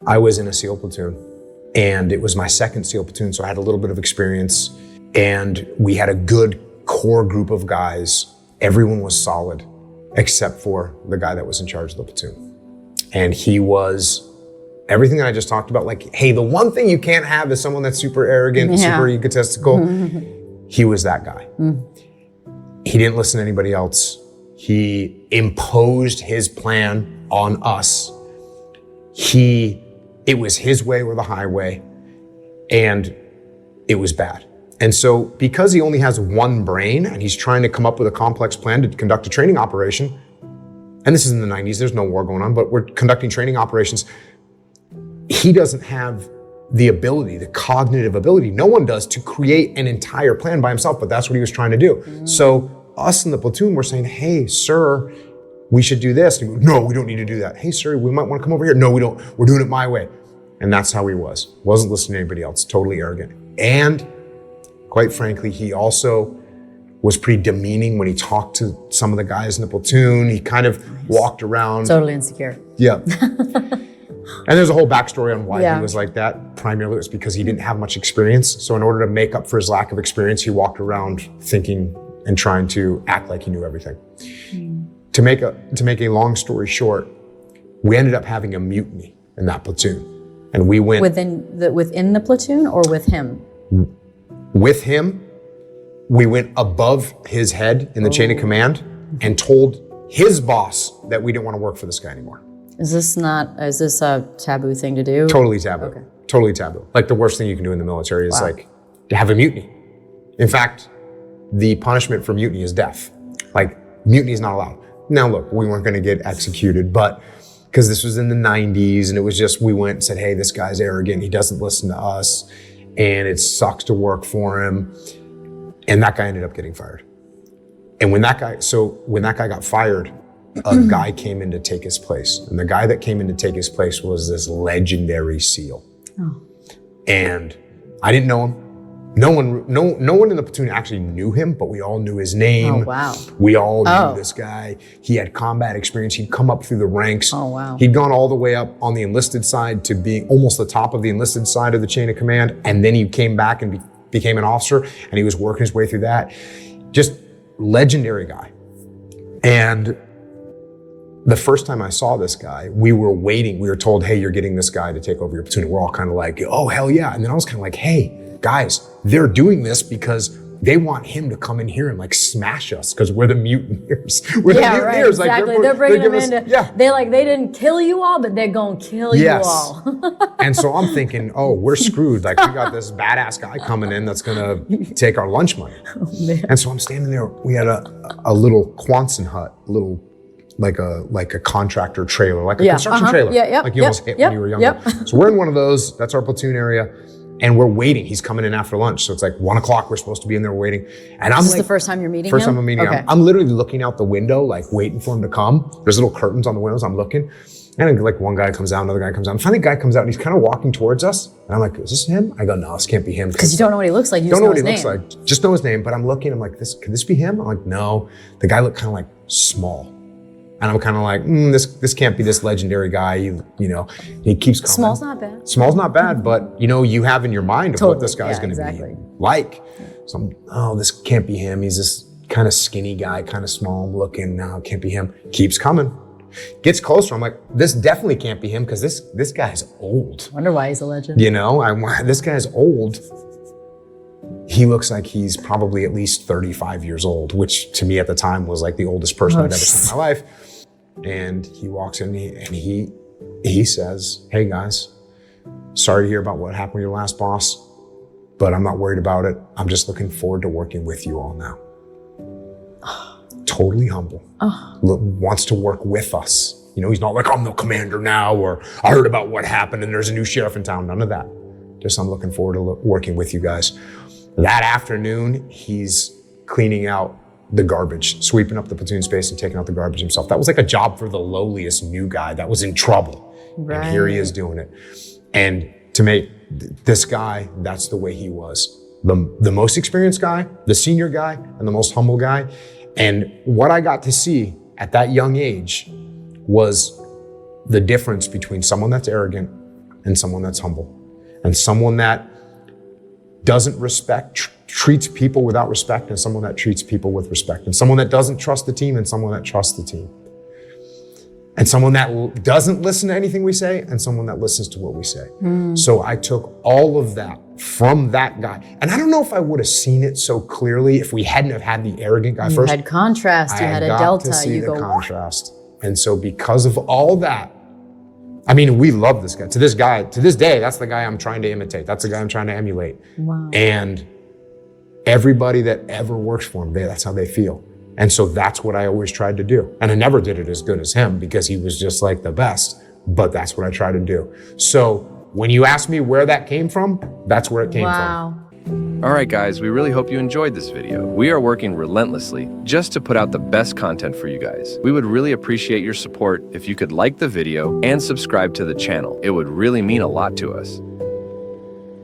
I was in a SEAL platoon, and it was my second SEAL platoon, so I had a little bit of experience, and we had a good core group of guys. Everyone was solid, except for the guy that was in charge of the platoon. And he was everything that I just talked about, like, hey, the one thing you can't have is someone that's super arrogant, super egotistical. He was that guy. He didn't listen to anybody else. He imposed his plan on us. It was his way or the highway, and it was bad. And so because he only has one brain and he's trying to come up with a complex plan to conduct a training operation, and this is in the 90s, there's no war going on, but we're conducting training operations, he doesn't have the ability, the cognitive ability, no one does, to create an entire plan by himself, but that's what he was trying to do. So us in the platoon were saying, hey, sir, we should do this. And he goes, no, we don't need to do that. Hey, sir, we might want to come over here. No, we don't. We're doing it my way. And that's how he was. Wasn't listening to anybody else, totally arrogant. And quite frankly, he also was pretty demeaning when he talked to some of the guys in the platoon. He kind of walked around. Totally insecure. Yeah. And there's a whole backstory on why he was like that. Primarily it was because he didn't have much experience. So in order to make up for his lack of experience, he walked around thinking and trying to act like he knew everything. To make a long story short, we ended up having a mutiny in that platoon. And we went within the platoon or with him? With him. We went above his head in the chain of command and told his boss that we didn't want to work for this guy anymore. Is this a taboo thing to do? Totally taboo. Okay. Totally taboo. Like the worst thing you can do in the military is like to have a mutiny. In fact, the punishment for mutiny is death. Like mutiny is not allowed. Now look, we weren't going to get executed, but because this was in the 90s and it was just, we went and said, hey, this guy's arrogant. He doesn't listen to us and it sucks to work for him. And that guy ended up getting fired. And when that guy got fired, a guy came in to take his place. And the guy that came in to take his place was this legendary SEAL. And I didn't know him. No one in the platoon actually knew him, but we all knew his name. Oh, wow. We all knew this guy. He had combat experience. He'd come up through the ranks. Oh, wow. He'd gone all the way up on the enlisted side to being almost the top of the enlisted side of the chain of command. And then he came back and became an officer, and he was working his way through that. Just legendary guy. And the first time I saw this guy, we were waiting. We were told, hey, you're getting this guy to take over your platoon. And we're all kind of like, oh, hell yeah. And then I was kind of like, hey, guys, they're doing this because they want him to come in here and like smash us because we're the mutineers. We're the mutineers. Right, exactly. Like, they're bringing them in to, they didn't kill you all, but they're going to kill you all. And so I'm thinking, oh, we're screwed. Like we got this badass guy coming in that's going to take our lunch money. And so I'm standing there. We had a little Quonset hut, like a contractor trailer, like a construction trailer. Like you almost hit when you were younger. So we're in one of those. That's our platoon area. And we're waiting. He's coming in after lunch. So it's like 1 o'clock. We're supposed to be in there waiting. And I'm This is the first time you're meeting him? First time I'm meeting him. I'm literally looking out the window, like waiting for him to come. There's little curtains on the windows. I'm looking. And like one guy comes out, another guy comes out. And finally, a guy comes out and he's kind of walking towards us. And I'm like, is this him? I go, no, this can't be him. Because you don't know what he looks like. You don't know what he looks like. Just know his name. But I'm looking. I'm like, could this be him? I'm like, no. The guy looked kind of like small. And I'm kind of like, this can't be this legendary guy. You know, he keeps coming. Small's not bad. Small's not bad, but you know, you have in your mind of what this guy's going to be like. So this can't be him. He's this kind of skinny guy, kind of small looking. No, it can't be him. Keeps coming. Gets closer. I'm like, this definitely can't be him because this guy's old. Wonder why he's a legend. You know, this guy's old. He looks like he's probably at least 35 years old, which to me at the time was like the oldest person I'd ever seen in my life. And he walks in and he says, hey guys, sorry to hear about what happened with your last boss, but I'm not worried about it. I'm just looking forward to working with you all now. Totally humble. Wants to work with us. You know, he's not like, I'm the commander now, or I heard about what happened and there's a new sheriff in town. None of that. Just I'm looking forward to working with you guys. That afternoon, he's cleaning out the garbage, sweeping up the platoon space and taking out the garbage himself. That was like a job for the lowliest new guy that was in trouble. Right. And here he is doing it. And to make this guy, that's the way he was. The most experienced guy, the senior guy, and the most humble guy. And what I got to see at that young age was the difference between someone that's arrogant and someone that's humble, and someone that doesn't treats people without respect, and someone that treats people with respect, and someone that doesn't trust the team and someone that trusts the team, and someone that doesn't listen to anything we say and someone that listens to what we say. So I took all of that from that guy. And I don't know if I would have seen it so clearly if we hadn't have had the arrogant guy first. You had contrast, you had a delta. To see you the go, contrast. And so because of all that, I mean, we love this guy. To this day, that's the guy I'm trying to imitate. That's the guy I'm trying to emulate. Wow. And everybody that ever works for him, that's how they feel. And so that's what I always tried to do. And I never did it as good as him because he was just like the best, but that's what I tried to do. So when you ask me where that came from, that's where it came from. All right, guys, we really hope you enjoyed this video. We are working relentlessly just to put out the best content for you guys. We would really appreciate your support if you could like the video and subscribe to the channel. It would really mean a lot to us.